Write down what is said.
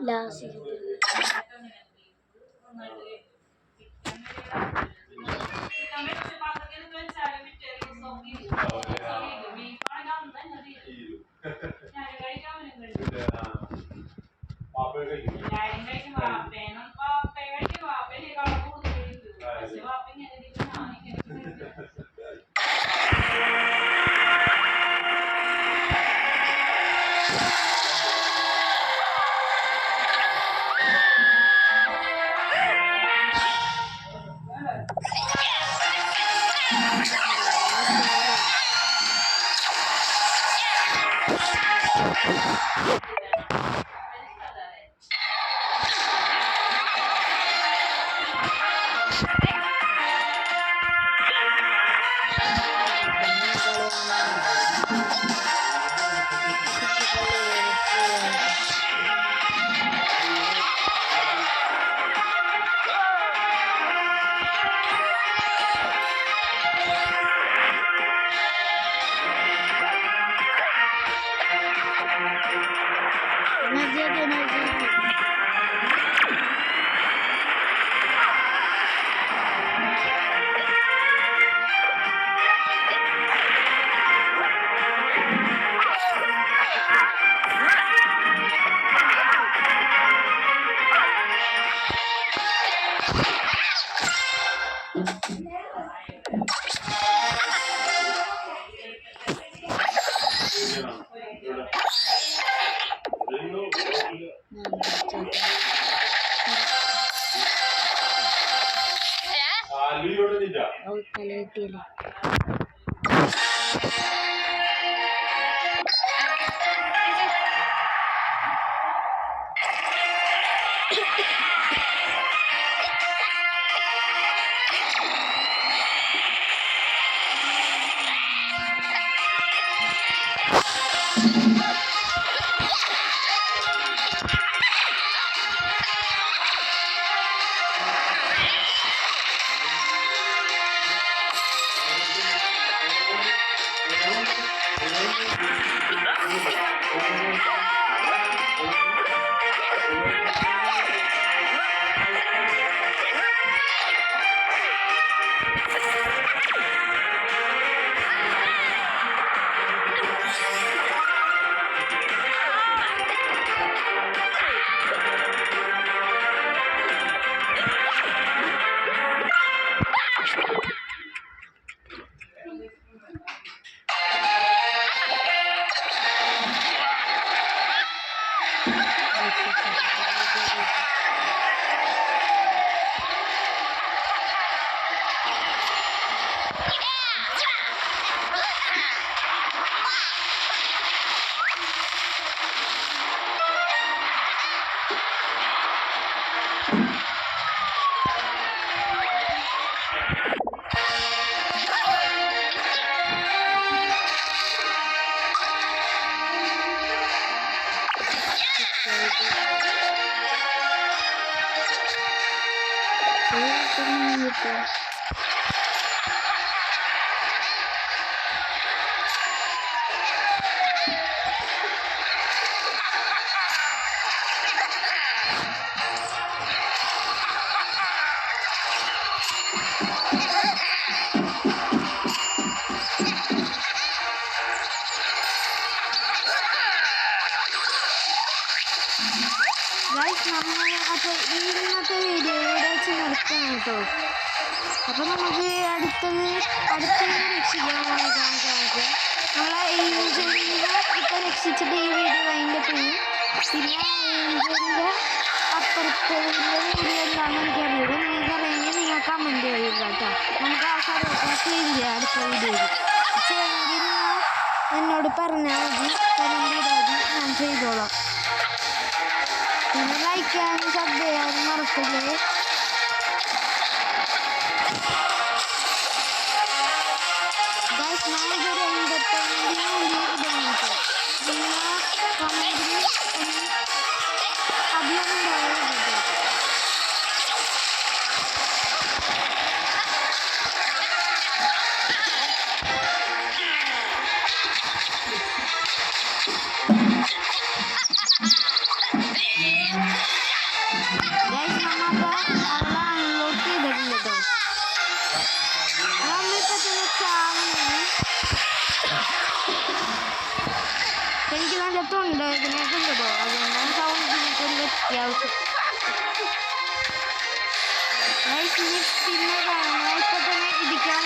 Last തലയിട്ടില്ല. അപ്പോൾ ഇന്നത്തെ video ഇവിടെ വെച്ച് നിർത്താം കേട്ടോ. അപ്പോൾ നമുക്ക് അടുത്തത് രക്ഷിക്കാൻ നമുക്ക് നമ്മളെ ഏഞ്ചലിനെ ഇപ്പോൾ രക്ഷിച്ചിട്ട് ഈ വീഡിയോ വൈൻഡപ്പ് ചെയ്യും. പിന്നെ ഏഞ്ചലിൻ്റെ അപ്പുറത്തെ വീഡിയോ എന്താണെന്ന് എനിക്കറിയില്ല. നിങ്ങൾക്ക് അറിയെങ്കിൽ നിങ്ങൾ കമൻറ്റ് ചെയ്യുക കേട്ടോ. നമുക്ക് ആ ചെയ്യില്ല അടുത്ത വീഡിയോയിൽ ചെയ്യണമെങ്കിൽ എന്നോട് പറഞ്ഞാൽ മതി, കമൻറ്റ് ചെയ്താൽ മതി, ഞാൻ ചെയ്തോളാം. പിന്നെ ലൈക്ക് ചെയ്യാനും സബ് ചെയ്യാനും മറക്കല്ലേ. ഞാനിതൊരു എൻ്റർടൈൻമെൻറ്റിന് വേണ്ടി ഇടുന്നു കേട്ടോ. പിന്നെ കമൻറ്റിൽ അധികം ഉണ്ടാവുന്നത് കേട്ടോ. പെട്ടെന്ന് ചാവുന്നത്. എനിക്ക് നല്ല തൊണ്ട ഇതിനൊക്കെ ഉണ്ട് കേട്ടോ, അതുകൊണ്ടാണ് സൗണ്ടിനൊക്കെ ഒരു വ്യത്യാസം. പിന്നെ കാണുന്നത് ഇപ്പൊ തന്നെ ഇടിക്കാൻ